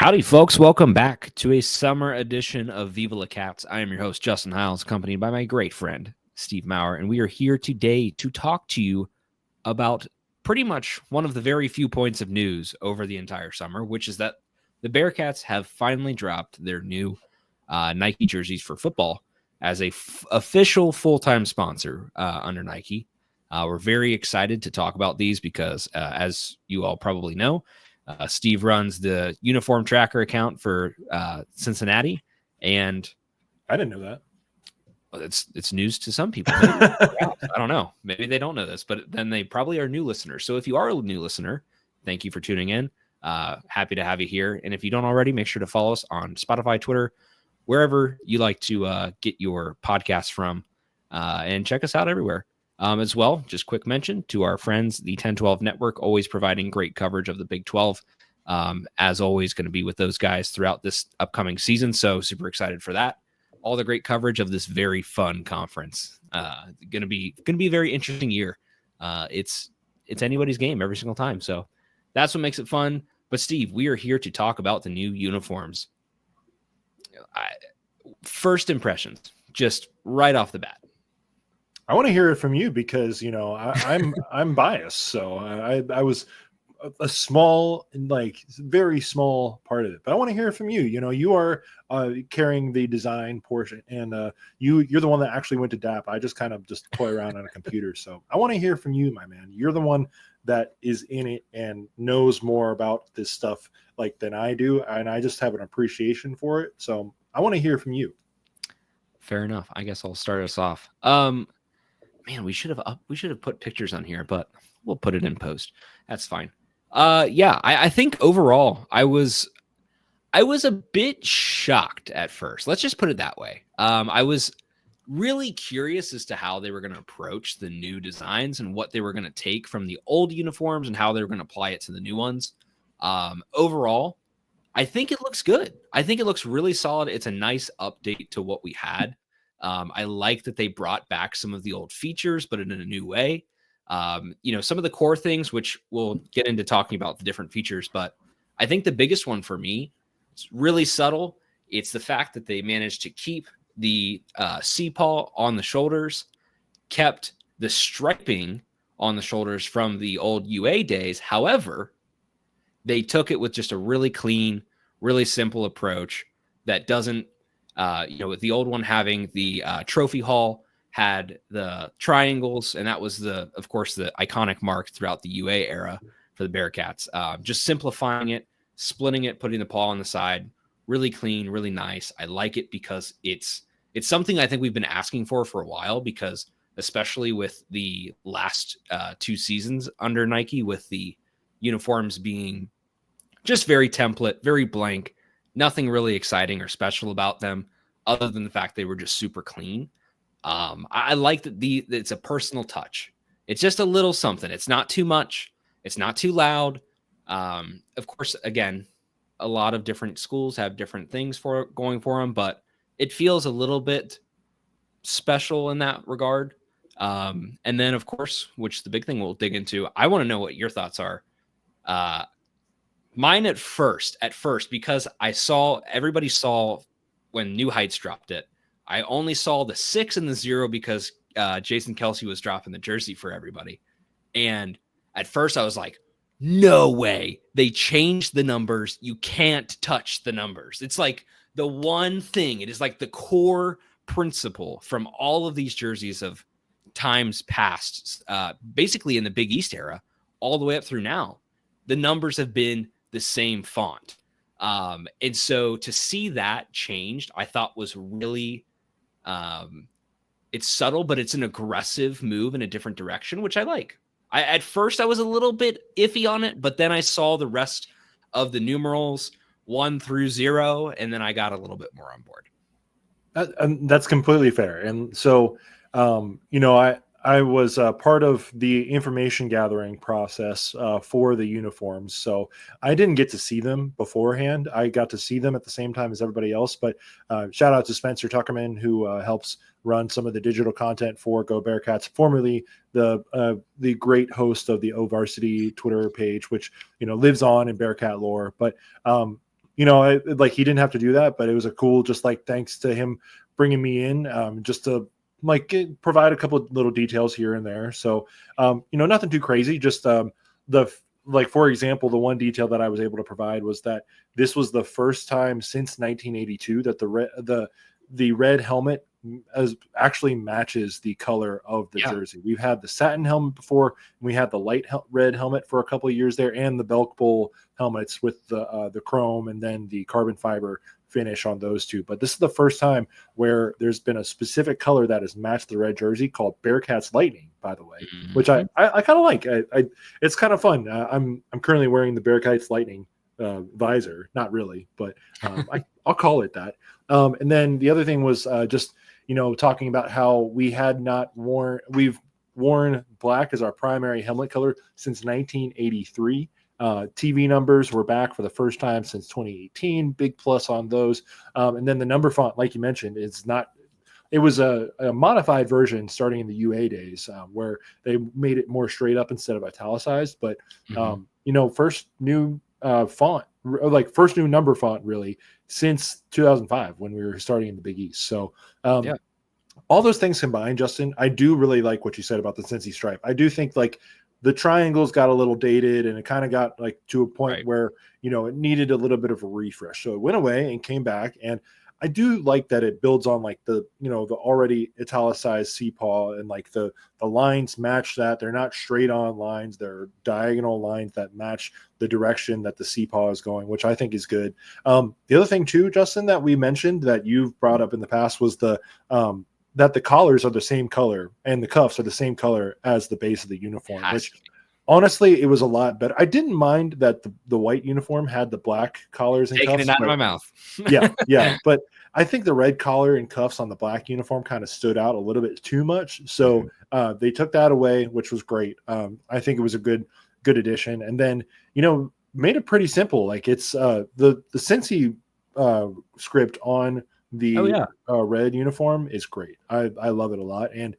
Howdy, folks. Welcome back to a summer edition of Viva La Cats. I am your host, Justin Hiles, accompanied by my great friend, Steve Maurer, and we are here today to talk to you about pretty much one of the very few points of news over the entire summer, which is that the Bearcats have finally dropped their new Nike jerseys for football as a official full-time sponsor under Nike. We're very excited to talk about these because, as you all probably know, Steve runs the uniform tracker account for Cincinnati, and I didn't know that. Well, it's news to some people. Maybe. I don't know. Maybe they don't know this, but then they probably are new listeners. So if you are a new listener, thank you for tuning in. Happy to have you here. And if you don't already, make sure to follow us on Spotify, Twitter, wherever you like to get your podcasts from, and check us out everywhere. As well, just quick mention to our friends, the 10-12 Network, always providing great coverage of the Big 12. As always, going to be with those guys throughout this upcoming season. So super excited for that. All the great coverage of this very fun conference. Going to be a very interesting year. It's anybody's game every single time. So that's what makes it fun. But Steve, we are here to talk about the new uniforms. First impressions, just right off the bat. I want to hear it from you because, you know, I'm biased. So I was a small, very small part of it. But I want to hear it from you. You know, you are carrying the design portion, and you're the one that actually went to DAP. I just kind of just toy around on a computer. So I want to hear from you, my man. You're the one that is in it and knows more about this stuff than I do, and I just have an appreciation for it. So I want to hear from you. Fair enough. I guess I'll start us off. Man, we should have put pictures on here, but we'll put it in post. That's fine. Yeah, I think overall I was a bit shocked at first. Let's just put it that way. I was really curious as to how they were going to approach the new designs and what they were going to take from the old uniforms and how they were going to apply it to the new ones. Overall, I think it looks good. I think it looks really solid. It's a nice update to what we had. I like that they brought back some of the old features, but in a new way. Some of the core things, which we'll get into talking about the different features, but I think the biggest one for me, it's really subtle. It's the fact that they managed to keep the C-paw on the shoulders, kept the striping on the shoulders from the old UA days. However, they took it with just a really clean, really simple approach that doesn't, with the old one having the trophy hall, had the triangles, and that was of course, the iconic mark throughout the UA era for the Bearcats. Just simplifying it, splitting it, putting the paw on the side, really clean, really nice. I like it because it's something I think we've been asking for a while, because especially with the last 2 seasons under Nike, with the uniforms being just very template, very blank, nothing really exciting or special about them other than the fact they were just super clean. I like that it's a personal touch. It's just a little something. It's not too much. It's not too loud. Of course, again, a lot of different schools have different things going for them, but it feels a little bit special in that regard. And then, of course, which the big thing we'll dig into, I want to know what your thoughts are. Mine at first, because everybody saw when New Heights dropped it. I only saw the 6 and the 0 because Jason Kelsey was dropping the jersey for everybody. And at first I was like, no way. They changed the numbers. You can't touch the numbers. It's like the one thing. It is like the core principle from all of these jerseys of times past, basically in the Big East era, all the way up through now. The numbers have been the same font. And so to see that changed, I thought was really, it's subtle, but it's an aggressive move in a different direction, which I like. At first I was a little bit iffy on it, but then I saw the rest of the numerals 1 through 0, and then I got a little bit more on board. That's completely fair. And so, I was part of the information gathering process for the uniforms. So I didn't get to see them beforehand. I got to see them at the same time as everybody else. But shout out to Spencer Tuckerman, who helps run some of the digital content for Go Bearcats, formerly the great host of the O Varsity Twitter page, which lives on in Bearcat lore. But like he didn't have to do that, but it was a cool, just like thanks to him bringing me in, just to like provide a couple of little details here and there. So, nothing too crazy. Just like for example, the one detail that I was able to provide was that this was the first time since 1982 that the red helmet as actually matches the color of the jersey. We've had the satin helmet before, and we had the light red helmet for a couple of years there, and the Belk Bowl helmets with the chrome and then the carbon fiber finish on those two. But this is the first time where there's been a specific color that has matched the red jersey, called Bearcats Lightning, by the way, which I kind of like. It's kind of fun. I'm currently wearing the Bearcats Lightning visor, not really, but I'll call it that. And then the other thing was just talking about how we've worn black as our primary helmet color since 1983. TV numbers were back for the first time since 2018. Big plus on those. And then the number font, like you mentioned, it was a modified version starting in the UA days, where they made it more straight up instead of italicized. But first new font, like first new number font really since 2005 when we were starting in the Big East. So all those things combined, Justin, I do really like what you said about the Cincy stripe. I do think like the triangles got a little dated, and it kind of got like to a point where it needed a little bit of a refresh. So it went away and came back, and I do like that it builds on like the already italicized CPAW, and like the lines match that. They're not straight on lines, they're diagonal lines that match the direction that the CPAW is going, which I think is good. The other thing too, Justin, that we mentioned that you've brought up in the past was that the collars are the same color and the cuffs are the same color as the base of the uniform, which honestly, it was a lot better. I didn't mind that the white uniform had the black collars and Taking cuffs. It out of my mouth. yeah. But I think the red collar and cuffs on the black uniform kind of stood out a little bit too much. So they took that away, which was great. I think it was a good addition. And then, made it pretty simple. Like it's the Cincy script on the red uniform is great. I love it a lot. And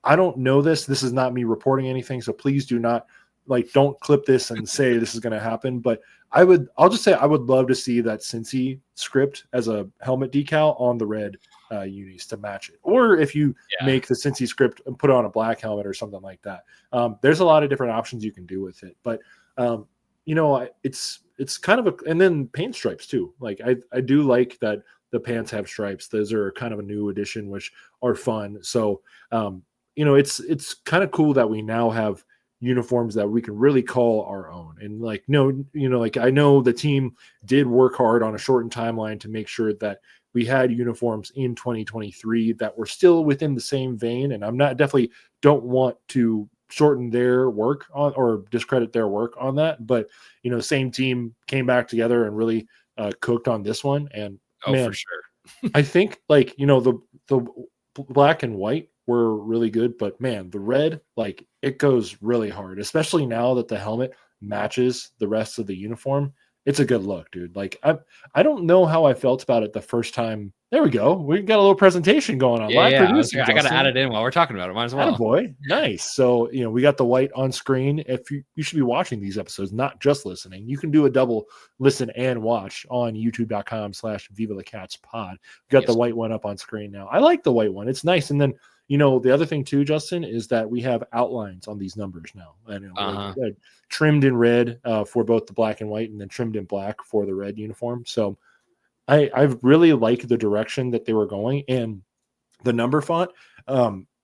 I don't know this is not me reporting anything, so please do not don't clip this and say this is going to happen, but I'll just say I would love to see that Cincy script as a helmet decal on the red unis to match it. Or if you make the Cincy script and put on a black helmet or something like that. There's a lot of different options you can do with it, but it's kind of and then paint stripes too. Like I do like that the pants have stripes. Those are kind of a new addition, which are fun. So, it's kind of cool that we now have uniforms that we can really call our own. And I know the team did work hard on a shortened timeline to make sure that we had uniforms in 2023 that were still within the same vein. And definitely don't want to shorten their work on or discredit their work on that. But, same team came back together and really cooked on this one. And for sure. I think the black and white were really good, but man, the red, it goes really hard, especially now that the helmet matches the rest of the uniform. It's a good look, dude. I don't know how I felt about it the first time. There we go. We got a little presentation going on. I got to add it in while we're talking about it. Might as well. Boy, nice. So we got the white on screen. If you should be watching these episodes, not just listening. You can do a double listen and watch on youtube.com/Viva La Cats pod. We got the white one up on screen now. I like the white one. It's nice. And then the other thing too, Justin, is that we have outlines on these numbers now. Trimmed in red for both the black and white, and then trimmed in black for the red uniform. So I really like the direction that they were going, and the number font.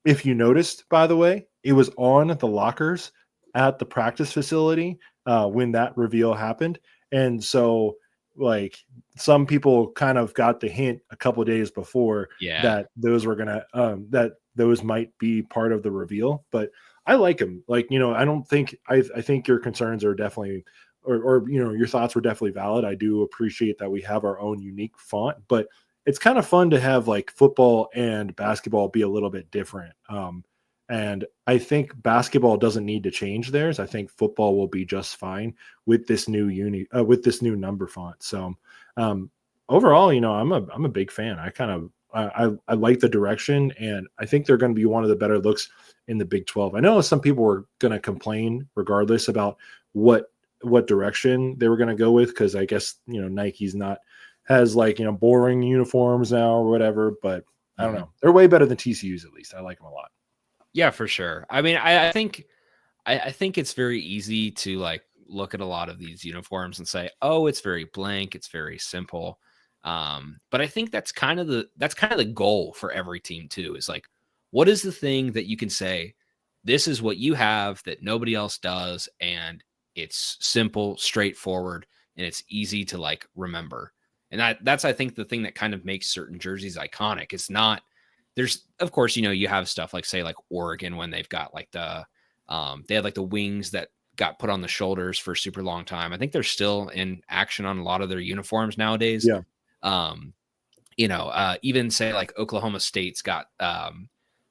If you noticed, by the way, it was on the lockers at the practice facility when that reveal happened, and so some people kind of got the hint a couple of days before that those were gonna that those might be part of the reveal. But I like them. I don't think I think your concerns are definitely or your thoughts were definitely valid. I do appreciate that we have our own unique font, but it's kind of fun to have football and basketball be a little bit different. And I think basketball doesn't need to change theirs. I think football will be just fine with this new with this new number font. So overall, I'm a big fan. I like the direction, and I think they're going to be one of the better looks in the Big 12. I know some people were going to complain regardless about what what direction they were going to go with, because I guess Nike's has like boring uniforms now or whatever. But I don't know. They're way better than TCU's, at least. I like them a lot. Yeah, for sure. I mean, I think it's very easy to like look at a lot of these uniforms and say, oh, it's very blank, it's very simple. But I think that's kind of the goal for every team too, is like, what is the thing that you can say, this is what you have that nobody else does, and it's simple, straightforward, and it's easy to like remember. And that's I think the thing that kind of makes certain jerseys iconic. It's not, there's of course, you have stuff like, say, like Oregon, when they've got like they had like the wings that got put on the shoulders for a super long time. I think they're still in action on a lot of their uniforms nowadays. Yeah. Even say like Oklahoma State's got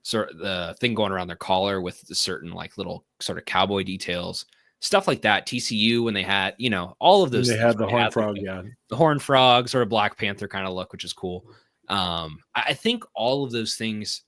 sort of the thing going around their collar with the certain like little sort of cowboy details, stuff like that. TCU, when they had, all of those They things, had the Horned Frog, the Horned Frog, sort of Black Panther kind of look, which is cool. I think all of those things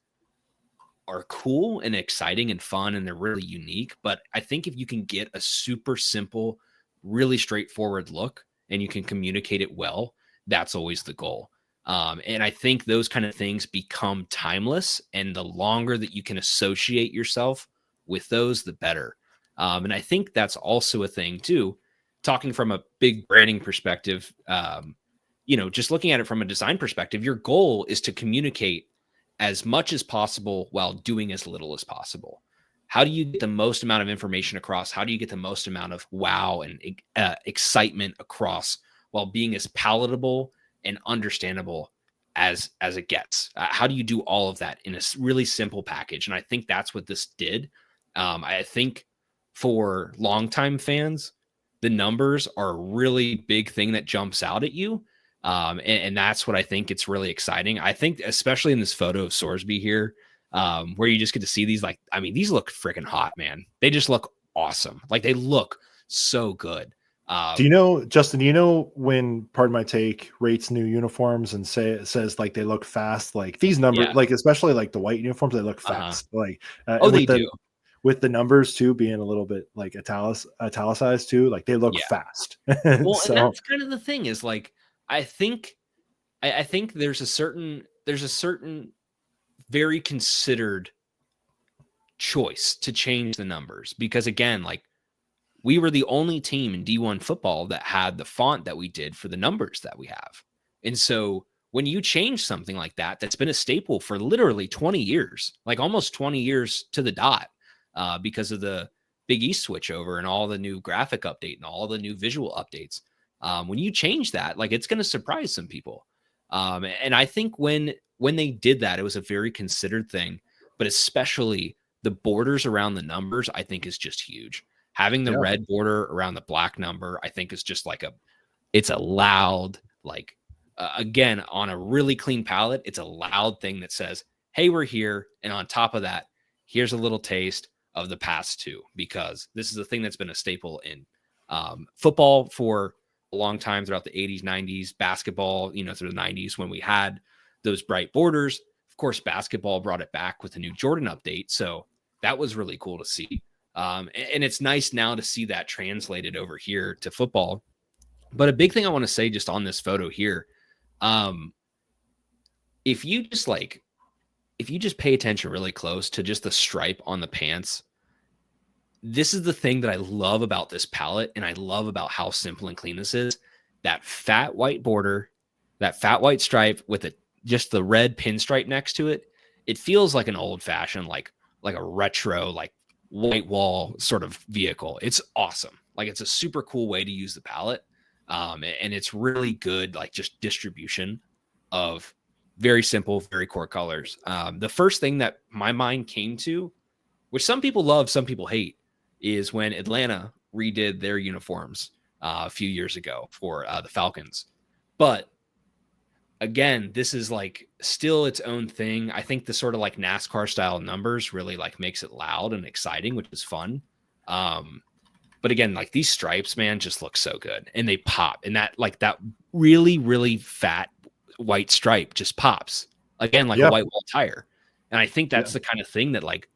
are cool and exciting and fun, and they're really unique. But I think if you can get a super simple, really straightforward look and you can communicate it well, that's always the goal. And I think those kind of things become timeless, and the longer that you can associate yourself with those, the better. And I think that's also a thing too, talking from a big branding perspective. Just looking at it from a design perspective, your goal is to communicate as much as possible while doing as little as possible. How do you get the most amount of information across? How do you get the most amount of wow and excitement across while being as palatable and understandable as it gets? How do you do all of that in a really simple package? And I think that's what this did. I think for longtime fans, the numbers are a really big thing that jumps out at you. And that's what I think it's really exciting. I think, especially in this photo of Sorsby here, where you just get to see these, like, I mean, these look freaking hot, man. They just look awesome. Like, they look so good. Do you know, Justin, when Pardon My Take rates new uniforms and says like they look fast, like these numbers, like especially like the white uniforms, they look fast. Like they do. With the numbers too being a little bit like italicized too, like they look fast. Well, and that's kind of the thing, is like, I think there's a certain very considered choice to change the numbers, because again, like, we were the only team in D1 football that had the font that we did for the numbers that we have. And so when you change something like that, that's been a staple for literally 20 years, like almost 20 years to the dot, because of the Big East switchover and all the new graphic update and all the new visual updates. When you change that, like, it's going to surprise some people. And I think when they did that, it was a very considered thing, but especially the borders around the numbers, I think, is just huge. Having the red border around the black number, I think, is just like it's a loud, like, again, on a really clean palette, it's a loud thing that says, hey, we're here. And on top of that, here's a little taste of the past too, because this is a thing that's been a staple in football for a long time throughout the 80s, 90s, basketball, through the 90s, when we had those bright borders. Of course, basketball brought it back with the new Jordan update. So that was really cool to see. And it's nice now to see that translated over here to football. But a big thing I want to say just on this photo here, if you just pay attention really close to just the stripe on the pants, this is the thing that I love about this palette, and I love about how simple and clean this is. That fat white border, that fat white stripe with just the red pinstripe next to it. It feels like an old fashioned, like a retro, like white wall sort of vehicle. It's awesome. Like, it's a super cool way to use the palette. And it's really good, like, just distribution of very simple, very core colors. The first thing that my mind came to, which some people love, some people hate, is when Atlanta redid their uniforms a few years ago for the Falcons. But again, this is like still its own thing. I think the sort of like NASCAR style numbers really like makes it loud and exciting, which is fun. But again, like, these stripes, man, just look so good, and they pop, and that really, really fat white stripe just pops again, like a white wall tire. And I think that's the kind of thing that, like,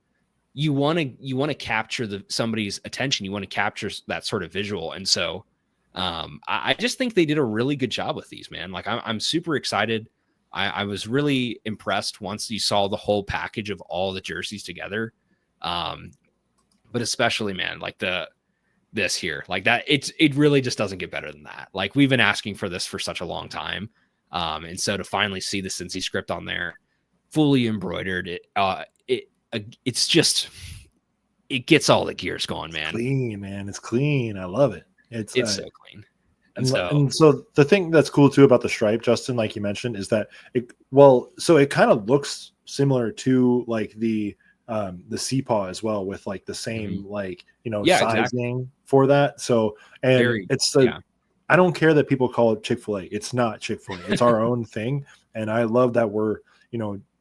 you want to capture somebody's attention. You want to capture that sort of visual. And so I just think they did a really good job with these, man. Like I'm super excited. I was really impressed once you saw the whole package of all the jerseys together. But especially, man, like this here, like that, it really just doesn't get better than that. Like we've been asking for this for such a long time. And so to finally see the Cincy script on there, fully embroidered, it's just, it gets all the gears going, man. It's clean, man. It's clean. I love it. It's so clean. And so the thing that's cool too about the stripe, Justin, like you mentioned, is that so it kind of looks similar to like the CPAW as well, with like the same like sizing exactly. for that. So I don't care that people call it Chick-fil-A. It's not Chick-fil-A. It's our own thing, and I love that we're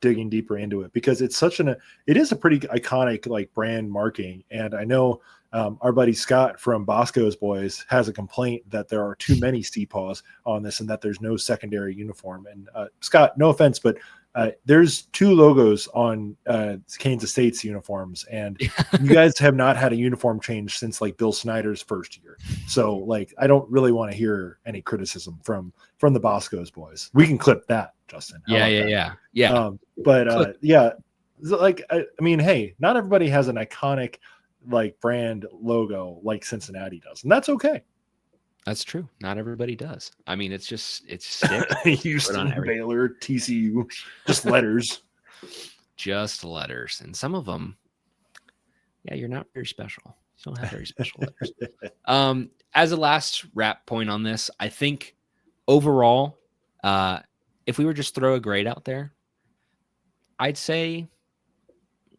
digging deeper into it, because it's it is a pretty iconic like brand marking. And I know our buddy Scott from Bosco's Boys has a complaint that there are too many CPAWs on this and that there's no secondary uniform. And Scott, no offense, but there's 2 logos on Kansas State's uniforms, and you guys have not had a uniform change since like Bill Snyder's first year. So like, I don't really want to hear any criticism from the Bosco's Boys. We can clip that, Justin. Yeah. Like, I mean, hey, not everybody has an iconic like brand logo like Cincinnati does, and that's okay. That's true. Not everybody does. I mean, it's Houston, Baylor, TCU, just letters. Just letters. And some of them, you're not very special. You don't have very special letters. As a last wrap point on this, I think overall, if we were just throw a grade out there, I'd say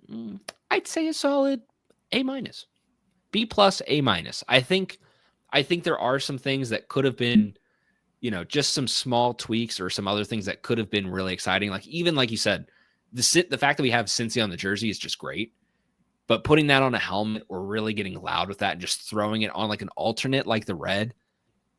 a solid A-, B+, A-. I think there are some things that could have been, just some small tweaks or some other things that could have been really exciting. Like even like you said, the fact that we have Cincy on the jersey is just great. But putting that on a helmet or really getting loud with that and just throwing it on like an alternate like the red,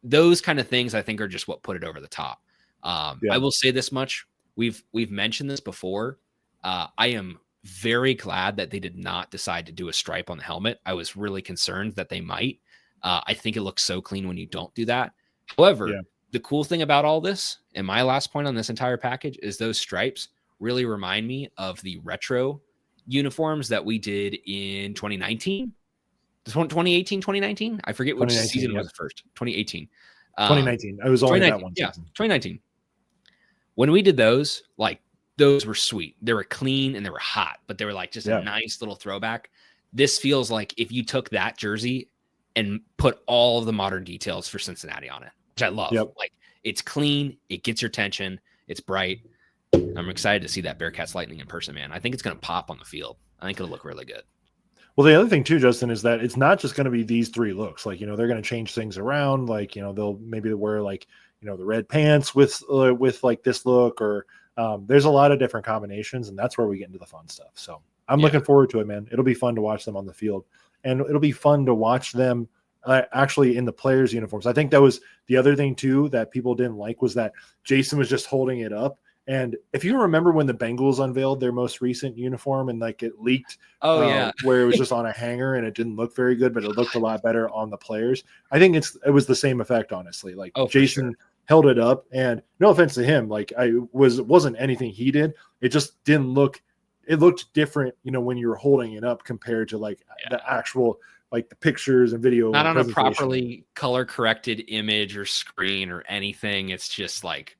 those kind of things I think are just what put it over the top. I will say this much. We've mentioned this before. I am very glad that they did not decide to do a stripe on the helmet. I was really concerned that they might. I think it looks so clean when you don't do that. However, the cool thing about all this, and my last point on this entire package, is those stripes really remind me of the retro uniforms that we did in 2019. 2018, 2019? I forget which season was the first. 2018. 2019. I was only that one season. Yeah, 2019. When we did those, like, those were sweet. They were clean and they were hot, but they were like just a nice little throwback. This feels like if you took that jersey and put all of the modern details for Cincinnati on it, which I love. Like, it's clean, it gets your attention, it's bright. I'm excited to see that Bearcats Lightning in person, man. I think it's going to pop on the field. I think it'll look really good. Well, the other thing too, Justin, is that it's not just going to be these 3 looks. Like, they're going to change things around. Like, they'll wear like, the red pants with like this look, or there's a lot of different combinations, and that's where we get into the fun stuff. So I'm looking forward to it, man. It'll be fun to watch them on the field, and it'll be fun to watch them actually in the players' uniforms. I think that was the other thing too that people didn't like, was that Jason was just holding it up. And if you remember when the Bengals unveiled their most recent uniform and like it leaked, where it was just on a hanger and it didn't look very good, but it looked a lot better on the players. I think it was the same effect, honestly. Like Jason held it up, and no offense to him, like wasn't anything he did. It just didn't look. It looked different, when you were holding it up compared to like the actual, like the pictures and video. Not on a properly color corrected image or screen or anything. It's just like,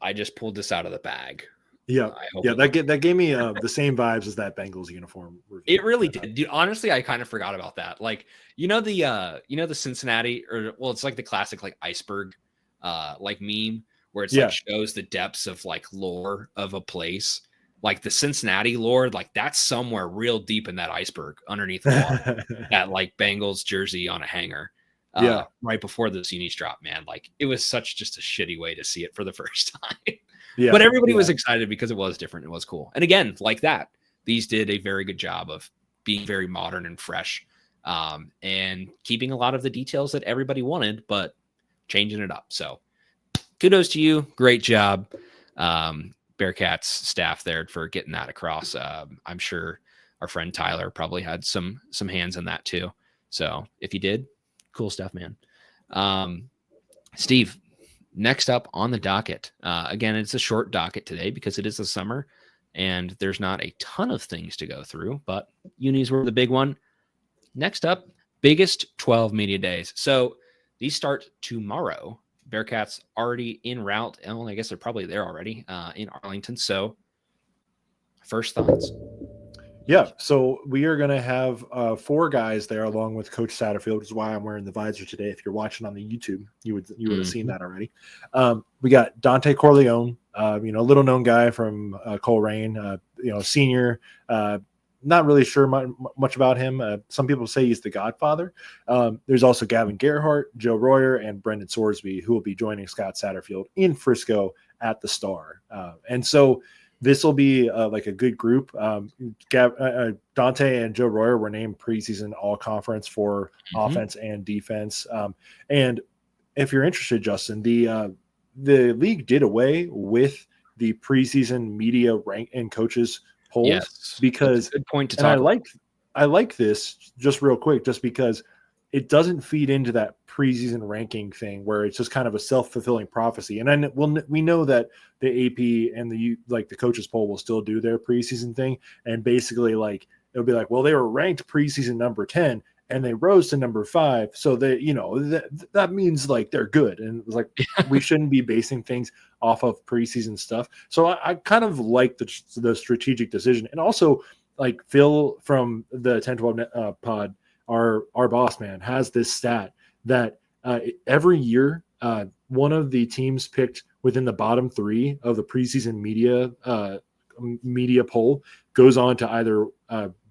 I just pulled this out of the bag. Yeah. That gave me the same vibes as that Bengals uniform review. It really did. Dude, honestly, I kind of forgot about that. Like, the Cincinnati, it's like the classic like iceberg like meme where it's like shows the depths of like lore of a place. Like the Cincinnati lore, like that's somewhere real deep in that iceberg underneath the water. That like Bengals jersey on a hanger. Right before the Unis drop, man. Like, it was just a shitty way to see it for the first time. But everybody was excited because it was different. It was cool. And again, like that, these did a very good job of being very modern and fresh, and keeping a lot of the details that everybody wanted, but changing it up. So kudos to you. Great job. Bearcats staff there for getting that across. I'm sure our friend Tyler probably had some hands in that too. So if you did, cool stuff, man. Steve, next up on the docket. Again, it's a short docket today because it is the summer and there's not a ton of things to go through, but unis were the big one. Next up, biggest 12 media days. So these start tomorrow. Bearcats already en route. Well, I guess they're probably there already in Arlington. So first thoughts. Yeah, so we are going to have 4 guys there along with Coach Satterfield, which is why I'm wearing the visor today. If you're watching on the YouTube, you would have seen that already. We got Dante Corleone, a little known guy from Coleraine, senior. Not really sure much about him. Some people say he's the Godfather. There's also Gavin Gerhardt, Joe Royer, and Brendan Sorsby, who will be joining Scott Satterfield in Frisco at the Star. And so this will be like a good group. Dante and Joe Royer were named preseason all-conference for offense and defense. And if you're interested, Justin, the league did away with the preseason media rank and coaches polls because good point to and talk. I like this just real quick, just because it doesn't feed into that preseason ranking thing where it's just kind of a self-fulfilling prophecy. And then we know that the AP and the coaches poll will still do their preseason thing. And basically it'll be like, well, they were ranked preseason number 10 and they rose to number 5. So they, that means they're good. And it's like, we shouldn't be basing things off of preseason stuff. So I kind of like the strategic decision. And also Phil from the 1012 pod, our boss man, has this stat that every year one of the teams picked within the bottom 3 of the preseason media poll goes on to either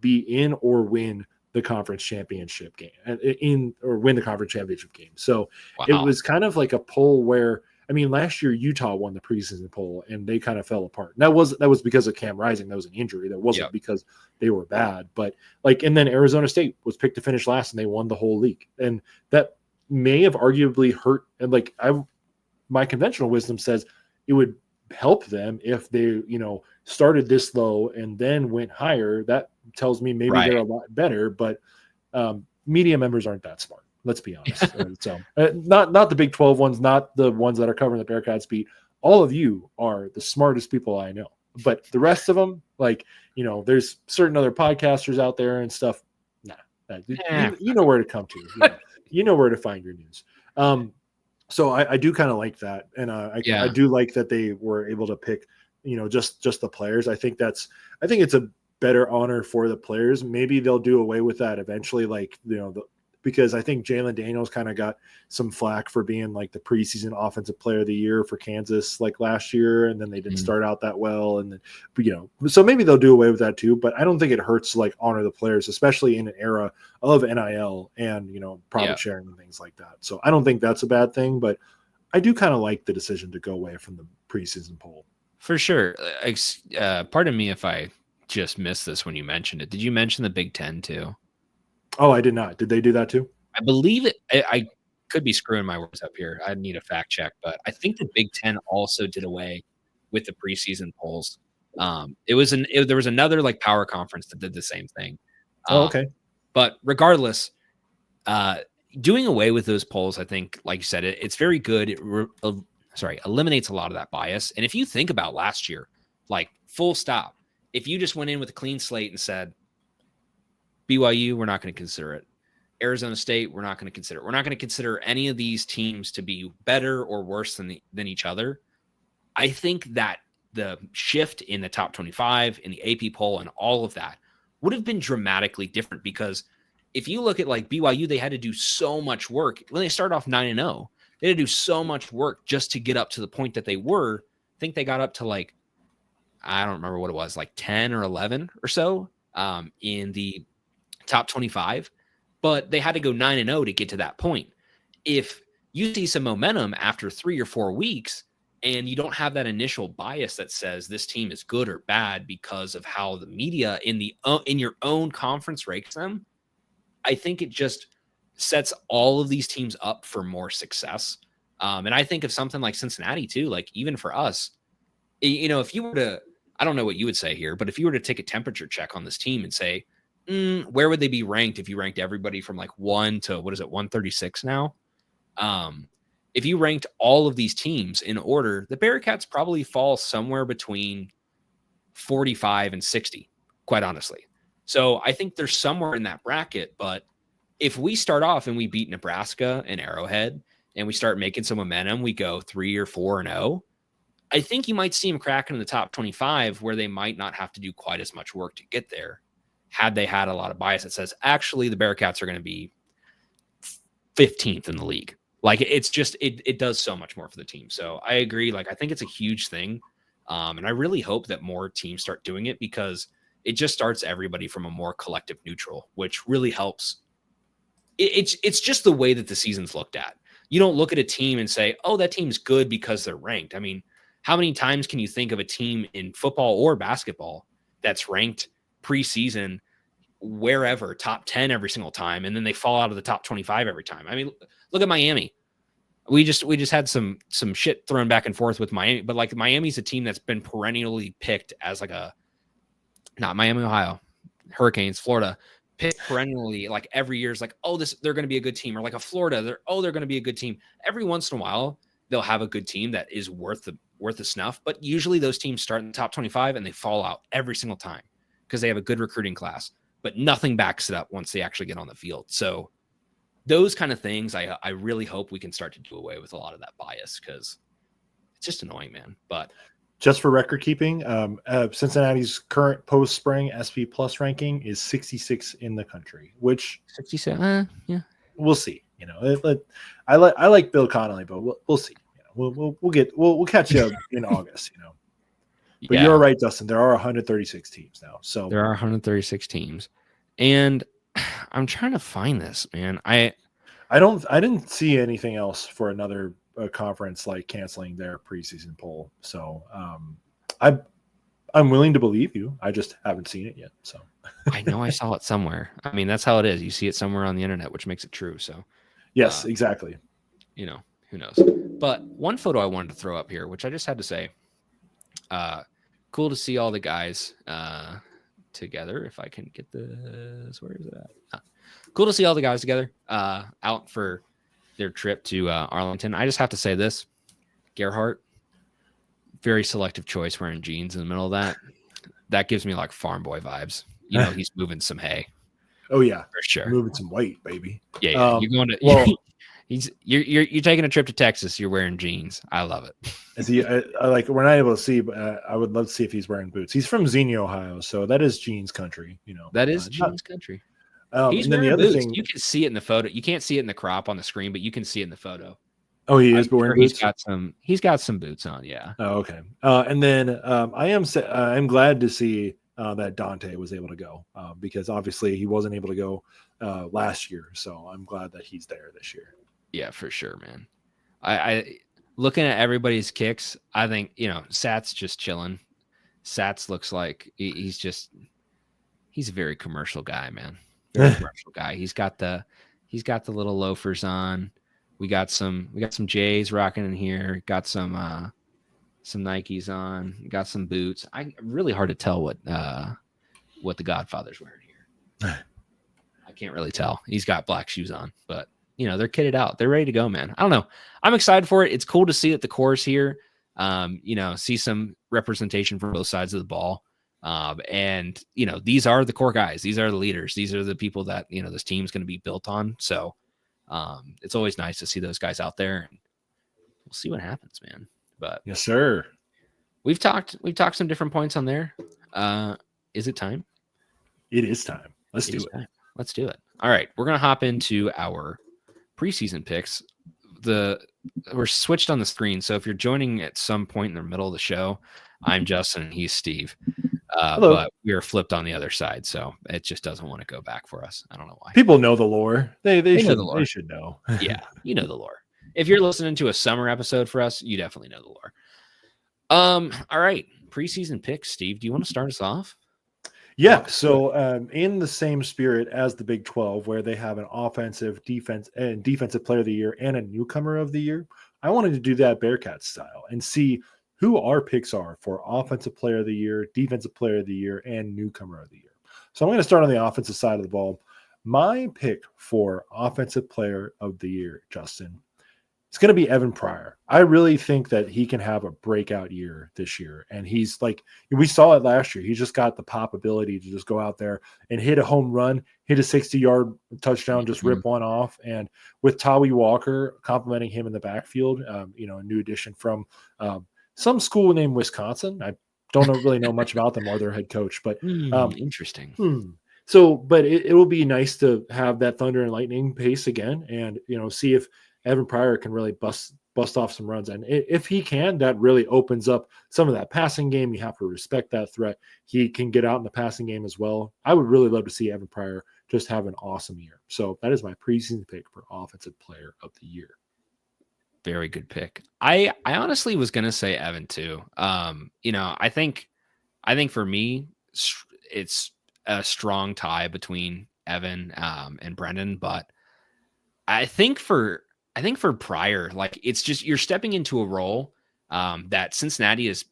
be in or win the conference championship game or win the conference championship game. So It was kind of like a poll where, last year Utah won the preseason poll and they kind of fell apart. And that was because of Cam Rising. That was an injury. That wasn't because they were bad. But and then Arizona State was picked to finish last and they won the whole league. And that may have arguably hurt. And my conventional wisdom says it would help them if they, started this low and then went higher. That tells me maybe they're a lot better, but media members aren't that smart. Let's be honest. So not the Big 12 ones, not the ones that are covering the Bearcats beat. All of you are the smartest people I know, but the rest of them, there's certain other podcasters out there and stuff. You know where to come to. You know where to find your news. So I do kind of like that, and I do like that they were able to pick, just the players. I think it's a better honor for the players. Maybe they'll do away with that eventually, because I think Jalen Daniels kind of got some flack for being the preseason offensive player of the year for Kansas last year, and then they didn't start out that well, and then so maybe they'll do away with that too. But I don't think it hurts to honor the players, especially in an era of NIL and profit sharing and things like that. So I don't think that's a bad thing, but I do kind of like the decision to go away from the preseason poll. For sure. Pardon me if I just missed this when you mentioned it. Did you mention the Big 10 too? Oh, I did not. Did they do that too? I believe it. I could be screwing my words up here. I need a fact check, but I think the Big 10 also did away with the preseason polls. There was another power conference that did the same thing. Okay. But regardless, doing away with those polls, I think, like you said, it's very good. It eliminates a lot of that bias. And if you think about last year, full stop, if you just went in with a clean slate and said, BYU, we're not going to consider it. Arizona State, we're not going to consider it. We're not going to consider any of these teams to be better or worse than each other. I think that the shift in the top 25, in the AP poll, and all of that would have been dramatically different, because if you look at BYU, they had to do so much work. When they started off 9-0, they had to do so much work just to get up to the point that they were. I think they got up to I don't remember what it was, 10 or 11 or so in the top 25, but they had to go 9-0 to get to that point. If you see some momentum after 3 or 4 weeks and you don't have that initial bias that says this team is good or bad because of how the media in your own conference ranks them, I think it just sets all of these teams up for more success. And I think of something like Cincinnati too, even for us, if you were to I don't know what you would say here, but if you were to take a temperature check on this team and say, where would they be ranked if you ranked everybody from like 1 to 136 now? If you ranked all of these teams in order, the Bearcats probably fall somewhere between 45 and 60, quite honestly. So I think they're somewhere in that bracket. But if we start off and we beat Nebraska and Arrowhead and we start making some momentum, we go 3 or 4-0. I think you might see them cracking in the top 25 where they might not have to do quite as much work to get there had they had a lot of bias that says, actually, the Bearcats are going to be 15th in the league. Like, it's just, it does so much more for the team. So I agree. Like, I think it's a huge thing. And I really hope that more teams start doing it because it just starts everybody from a more collective neutral, which really helps. It's just the way that the season's looked at. You don't look at a team and say, oh, that team's good because they're ranked. I mean, how many times can you think of a team in football or basketball that's ranked preseason wherever, top 10 every single time, and then they fall out of the top 25 every time? I mean, look at Miami. We just had some shit thrown back and forth with Miami, but like Miami's a team that's been perennially picked as like not Miami, Ohio, Hurricanes, Florida, picked perennially like every year is like, oh, they're going to be a good team, or like a Florida, they're going to be a good team. Every once in a while, they'll have a good team that is worth the snuff, but usually those teams start in the top 25 and they fall out every single time because they have a good recruiting class, but nothing backs it up once they actually get on the field. So those kind of things, I really hope we can start to do away with a lot of that bias because it's just annoying, man. But just for record keeping, Cincinnati's current post-spring SP Plus ranking is 66 in the country, which 67, yeah, we'll see. You know, I like Bill Connolly, but we'll see. You know, we'll catch you in August. You know, but you're right, Dustin. There are 136 teams now, so there are 136 teams, and I'm trying to find this, man. I didn't see anything else for another conference like canceling their preseason poll. So I'm willing to believe you. I just haven't seen it yet. So I know I saw it somewhere. I mean, that's how it is. You see it somewhere on the internet, which makes it true. So yes, exactly. You know, who knows? But one photo I wanted to throw up here, which I just had to say, cool to see all the guys together. If I can get this, where is it at? Cool to see all the guys together out for their trip to Arlington. I just have to say this, Gerhardt, very selective choice wearing jeans in the middle of that. That gives me like farm boy vibes. You know, he's moving some hay. Oh yeah, for sure. Moving some weight, baby. Yeah. You're going to you're taking a trip to Texas. You're wearing jeans. I love it. Is he? I like. We're not able to see, but I would love to see if he's wearing boots. He's from Xenia, Ohio, so that is jeans country. You know, that is jeans country. He's wearing the other boots. thing, you can see it in the photo. You can't see it in the crop on the screen, but you can see it in the photo. Oh, he is wearing boots. He's got some boots on. Yeah. Oh, okay. And then I'm glad to see that Dante was able to go because obviously he wasn't able to go last year. So I'm glad that he's there this year. Yeah, for sure, man. I looking at everybody's kicks, I think, you know, Sat's just chilling. Sats looks like he's a very commercial guy, man. Very commercial guy. He's got the little loafers on. We got some J's rocking in here. Got some Nikes on. Got some boots. Really hard to tell what the Godfather's wearing here. I can't really tell. He's got black shoes on, but you know, they're kitted out. They're ready to go, man. I don't know. I'm excited for it. It's cool to see that the core's here. You know, see some representation from both sides of the ball. And you know, these are the core guys. These are the leaders. These are the people that, you know, this team's going to be built on. So it's always nice to see those guys out there, and we'll see what happens, man. But yes, sir. We've talked some different points on there. Is it time? It is time. Let's do it. Let's do it. All right. We're going to hop into our preseason picks. We're switched on the screen. So if you're joining at some point in the middle of the show, I'm Justin and he's Steve. But we are flipped on the other side, so it just doesn't want to go back for us. I don't know why. People know the lore. They should know the lore. They should know. Yeah, you know the lore. If you're listening to a summer episode for us, you definitely know the lore. All right, preseason picks. Steve, do you want to start us off? Yeah. So in the same spirit as the Big 12, where they have an offensive, defensive player of the year and a newcomer of the year, I wanted to do that Bearcats style and see who our picks are for Offensive Player of the Year, Defensive Player of the Year, and Newcomer of the Year. So I'm going to start on the offensive side of the ball. My pick for Offensive Player of the Year, Justin, it's going to be Evan Pryor. I really think that he can have a breakout year this year. And he's like, we saw it last year. He's just got the pop ability to just go out there and hit a home run, hit a 60-yard touchdown, just rip one off. And with Tawi Walker complimenting him in the backfield, a new addition from some school named Wisconsin. I don't really know much about them or their head coach, but interesting. So, but it will be nice to have that thunder and lightning pace again, and see if Evan Pryor can really bust off some runs. And if he can, that really opens up some of that passing game. You have to respect that threat. He can get out in the passing game as well. I would really love to see Evan Pryor just have an awesome year. So that is my preseason pick for Offensive Player of the Year. Very good pick. I honestly was going to say Evan too. I think for me, it's a strong tie between Evan and Brendan, but I think for Pryor, like, it's just, you're stepping into a role that Cincinnati has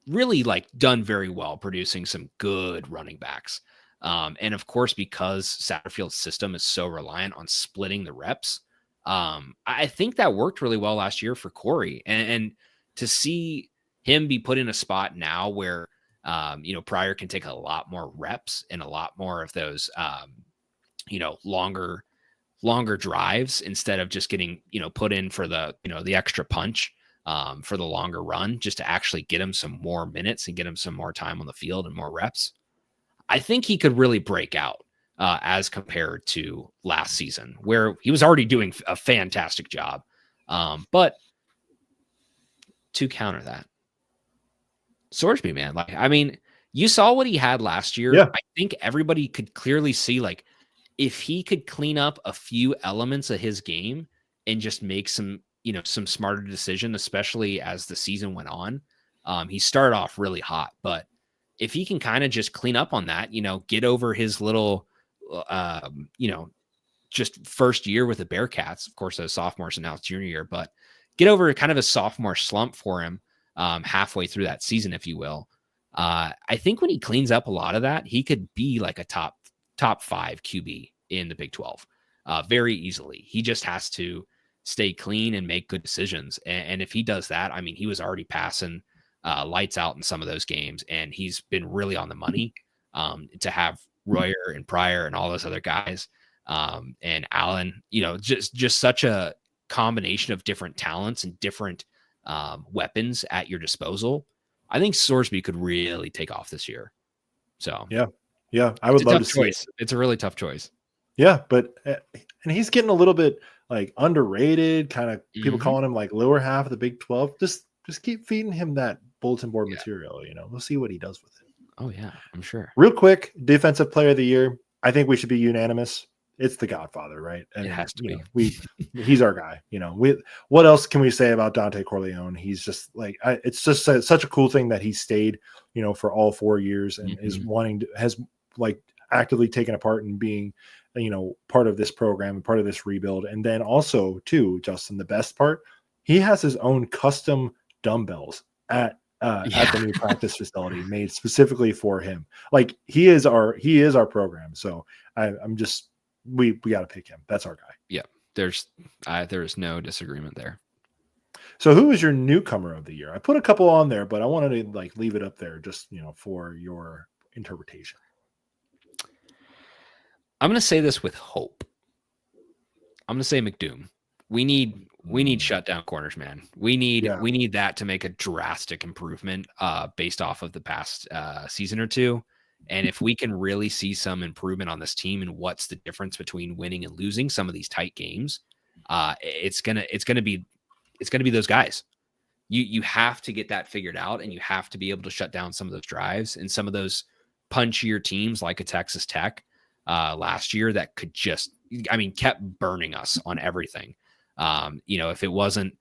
really done very well, producing some good running backs. And of course, because Satterfield's system is so reliant on splitting the reps, I think that worked really well last year for Corey. And to see him be put in a spot now where, Pryor can take a lot more reps and a lot more of those, longer drives instead of just getting, put in for the, the extra punch for the longer run, just to actually get him some more minutes and get him some more time on the field and more reps. I think he could really break out as compared to last season, where he was already doing a fantastic job. But to counter that, Sorsby, man, you saw what he had last year. Yeah. I think everybody could clearly see, if he could clean up a few elements of his game and just make some smarter decision, especially as the season went on. He started off really hot, but if he can kind of just clean up on that, get over his little, just first year with the Bearcats, of course, as sophomores, and now it's junior year, but get over kind of a sophomore slump for him halfway through that season, if you will. I think when he cleans up a lot of that, he could be like a top 5 QB in the Big 12 very easily. He just has to stay clean and make good decisions. And if he does that, he was already passing lights out in some of those games, and he's been really on the money to have Royer and Pryor and all those other guys and Allen, just such a combination of different talents and different weapons at your disposal. I think Sorsby could really take off this year. So yeah, I would love to see it. It's a really tough choice. Yeah, but and he's getting a little bit underrated, kind of people calling him lower half of the Big 12. Just keep feeding him that bulletin board material. We'll see what he does with it. Oh yeah, I'm sure. Real quick, Defensive Player of the Year. I think we should be unanimous. It's the Godfather, right? And it has to be. He's our guy. What else can we say about Dante Corleone? He's just it's just such a cool thing that he stayed, for all 4 years and has actively taken a part in being, part of this program and part of this rebuild. And then also too, Justin, the best part, he has his own custom dumbbells at the new practice facility made specifically for him. He is our program. So we got to pick him. That's our guy. Yeah. There's no disagreement there. So who is your newcomer of the year? I put a couple on there, but I wanted to leave it up there just, for your interpretation. I'm going to say this with hope. I'm going to say McDoom. We need shutdown corners, man. We need that to make a drastic improvement based off of the past season or two. And if we can really see some improvement on this team and what's the difference between winning and losing some of these tight games, it's gonna be those guys. You have to get that figured out, and you have to be able to shut down some of those drives and some of those punchier teams like a Texas Tech last year that could just, kept burning us on everything. If it wasn't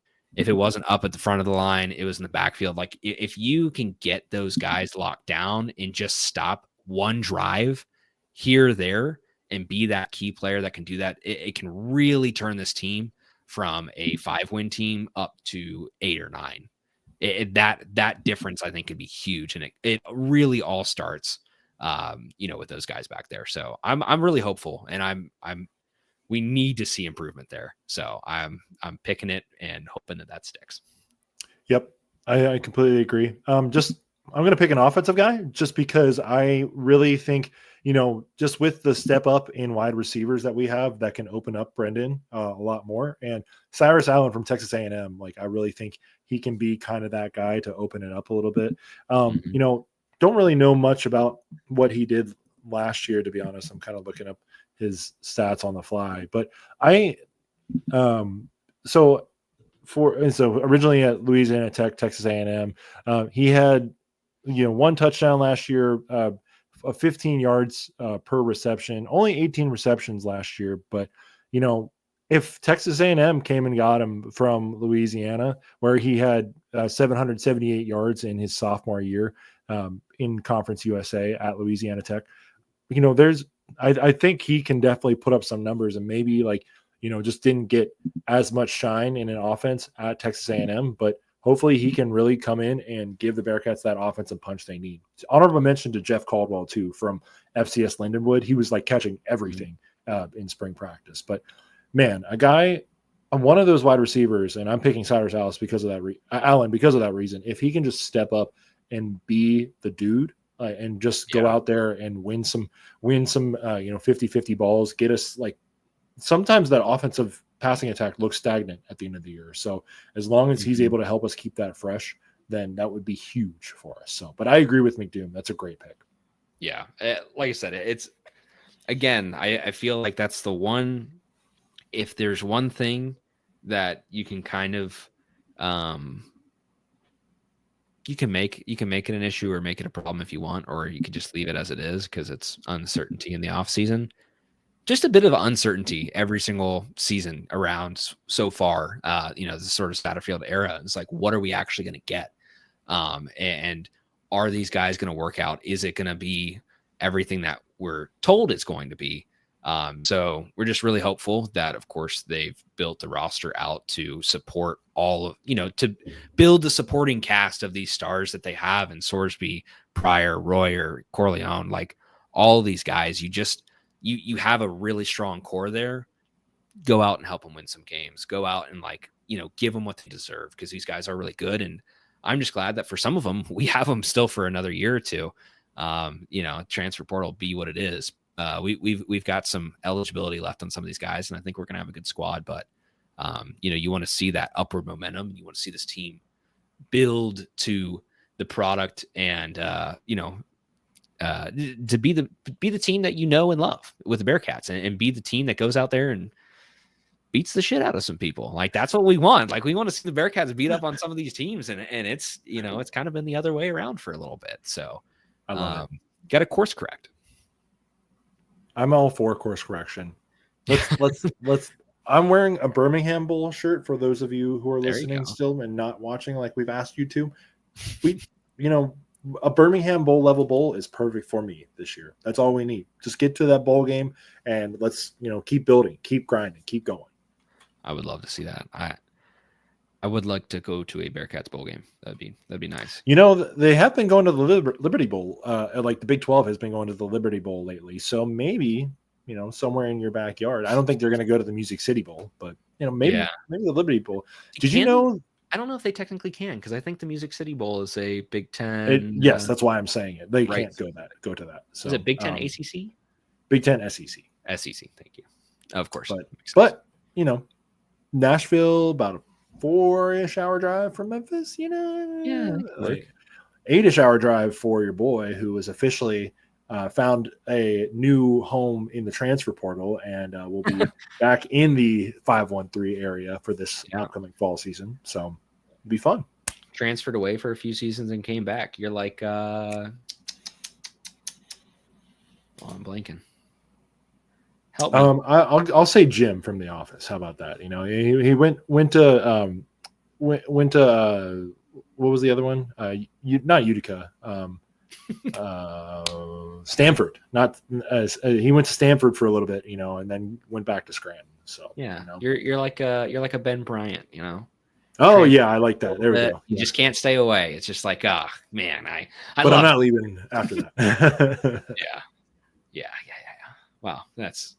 up at the front of the line, it was in the backfield. If you can get those guys locked down and just stop one drive here or there and be that key player that can do that, it can really turn this team from a 5-win team up to 8 or 9. that difference I think could be huge, and it really all starts, with those guys back there. So I'm really hopeful, and we need to see improvement there. So I'm picking it and hoping that sticks. Yep, I completely agree. I'm going to pick an offensive guy just because I really think, just with the step up in wide receivers that we have, that can open up Brendan a lot more. And Cyrus Allen from Texas A&M, like I really think he can be kind of that guy to open it up a little bit. Don't really know much about what he did last year, to be honest. I'm kind of looking up his stats on the fly, but so originally at Louisiana Tech, Texas A&M, he had, one touchdown last year, 15 yards per reception, only 18 receptions last year. But, if Texas A&M came and got him from Louisiana, where he had 778 yards in his sophomore year in Conference USA at Louisiana Tech, I think he can definitely put up some numbers, and maybe just didn't get as much shine in an offense at Texas A&M, but hopefully he can really come in and give the Bearcats that offensive punch they need. Honorable mention to Jeff Caldwell too, from FCS Lindenwood. He was catching everything in spring practice, but man, one of those wide receivers, and I'm picking Cyrus Allen because of that reason. If he can just step up and be the dude, and just go out there and win some 50-50 balls, get us sometimes that offensive passing attack looks stagnant at the end of the year. So as long as he's able to help us keep that fresh, then that would be huge for us. So, but I agree with McDoom. That's a great pick. Yeah. Like I said, it's, again, I feel like that's the one, if there's one thing that you can kind of, you can make it an issue or make it a problem if you want, or you can just leave it as it is because it's uncertainty in the off season. Just a bit of uncertainty every single season around so far. The sort of Satterfield era. It's like, what are we actually going to get? And are these guys going to work out? Is it going to be everything that we're told it's going to be? So we're just really hopeful that, of course, they've built the roster out to support all of, to build the supporting cast of these stars that they have in Sorsby, Pryor, Royer, Corleone, all these guys. You have a really strong core there. Go out and help them win some games. Go out and give them what they deserve, because these guys are really good. And I'm just glad that for some of them, we have them still for another year or two. Transfer portal be what it is. We've got some eligibility left on some of these guys, and I think we're going to have a good squad. But you want to see that upward momentum. You want to see this team build to the product, and to be the team that and love with the Bearcats, and be the team that goes out there and beats the shit out of some people. That's what we want. We want to see the Bearcats beat up on some of these teams, and it's it's kind of been the other way around for a little bit. So I love it. Got to course correct. I'm all for course correction. Let's I'm wearing a Birmingham Bowl shirt for those of you who are listening still and not watching like we've asked you to. A Birmingham Bowl level bowl is perfect for me this year. That's all we need. Just get to that bowl game, and let's keep building, keep grinding, keep going. I would love to see that. I would like to go to a Bearcats bowl game. That'd be nice. They have been going to the Liberty Bowl. The Big 12 has been going to the Liberty Bowl lately. So maybe somewhere in your backyard. I don't think they're going to go to the Music City Bowl, but maybe the Liberty Bowl. Did you know? I don't know if they technically can, because I think the Music City Bowl is a Big 10. Yes, that's why I'm saying it. They can't go to that. So, is it Big 10 ACC? Big 10 SEC. SEC, thank you. Of course. But Nashville, about a 4-ish hour drive from Memphis, Yeah. 8-ish hour drive for your boy, who was officially found a new home in the transfer portal, and will be back in the 513 area for this upcoming fall season. So it'll be fun. Transferred away for a few seasons and came back. You're like, I'm blanking. Help me. I'll say Jim from The Office. How about that? He went to what was the other one? Not Utica. Stanford. He went to Stanford for a little bit, and then went back to Scranton. So yeah, you're like a Ben Bryant, Oh trans- yeah, I like that. There we that go. you Yeah. just can't stay away. It's just like, oh man, I But I'm love not leaving after that. yeah. Well, there's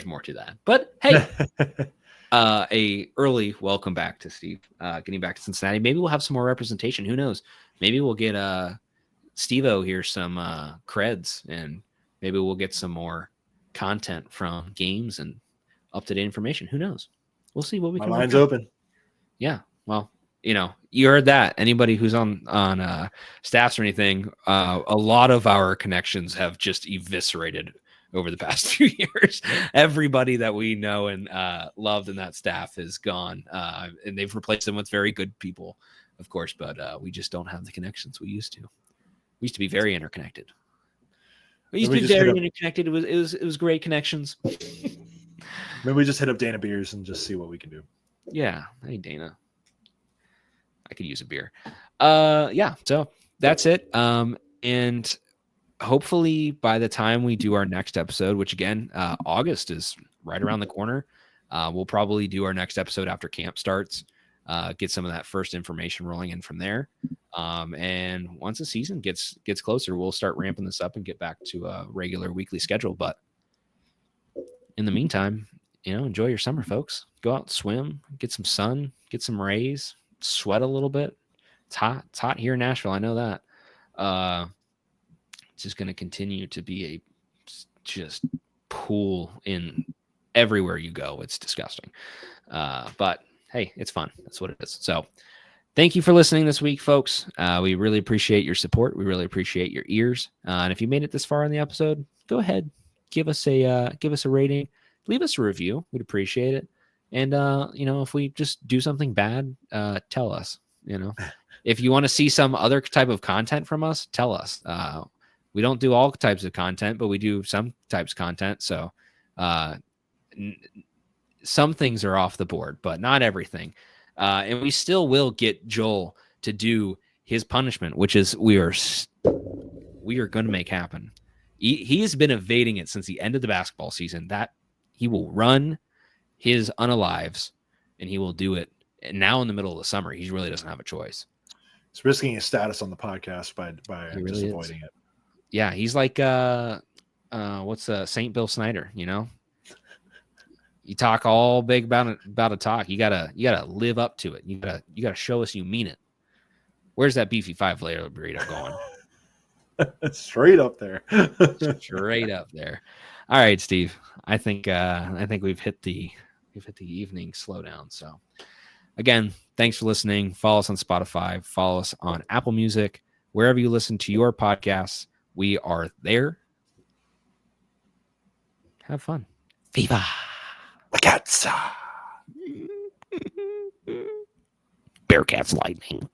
more to that. But hey, a early welcome back to Steve. Getting back to Cincinnati. Maybe we'll have some more representation. Who knows? Maybe we'll get Steve-O here some creds, and maybe we'll get some more content from games and up-to-date information. Who knows? We'll see what we My can line's work out. open. Yeah. Well, you heard that. Anybody who's on staffs or anything, a lot of our connections have just eviscerated over the past few years. Everybody that we know and loved in that staff is gone, and they've replaced them with very good people, of course. But we just don't have the connections we used to. We used to be very interconnected. We used to be very interconnected. It was great connections. Maybe we just hit up Dana Beers and just see what we can do. Yeah. Hey, Dana. I could use a beer. Yeah. So that's it. And hopefully by the time we do our next episode, which again, August is right around the corner, we'll probably do our next episode after camp starts, get some of that first information rolling in from there. And once the season gets closer, we'll start ramping this up and get back to a regular weekly schedule. But in the meantime, enjoy your summer, folks. Go out, swim, get some sun, get some rays, sweat a little bit. It's hot here in Nashville. I know that. It's just going to continue to be a just pool in everywhere you go. It's disgusting. But hey, it's fun. That's what it is. So thank you for listening this week, folks. We really appreciate your support. We really appreciate your ears. And if you made it this far in the episode, go ahead, give us a rating, leave us a review. We'd appreciate it. And if we just do something bad, tell us. If you want to see some other type of content from us, tell us. We don't do all types of content, but we do some types of content. So some things are off the board, but not everything. And we still will get Joel to do his punishment, which is we are going to make happen. He has been evading it since the end of the basketball season. That he will run his unalives, and he will do it. And now in the middle of the summer, he really doesn't have a choice. He's risking his status on the podcast by really just avoiding it. Yeah, he's like what's St. Bill Snyder, You talk all big about a talk. You gotta live up to it. You gotta show us you mean it. Where's that beefy 5-layer burrito going? Straight up there. Straight up there. All right, Steve. I think we've hit the evening slowdown. So again, thanks for listening. Follow us on Spotify. Follow us on Apple Music. Wherever you listen to your podcasts, we are there. Have fun. Viva La Cats. Bearcats Lightning.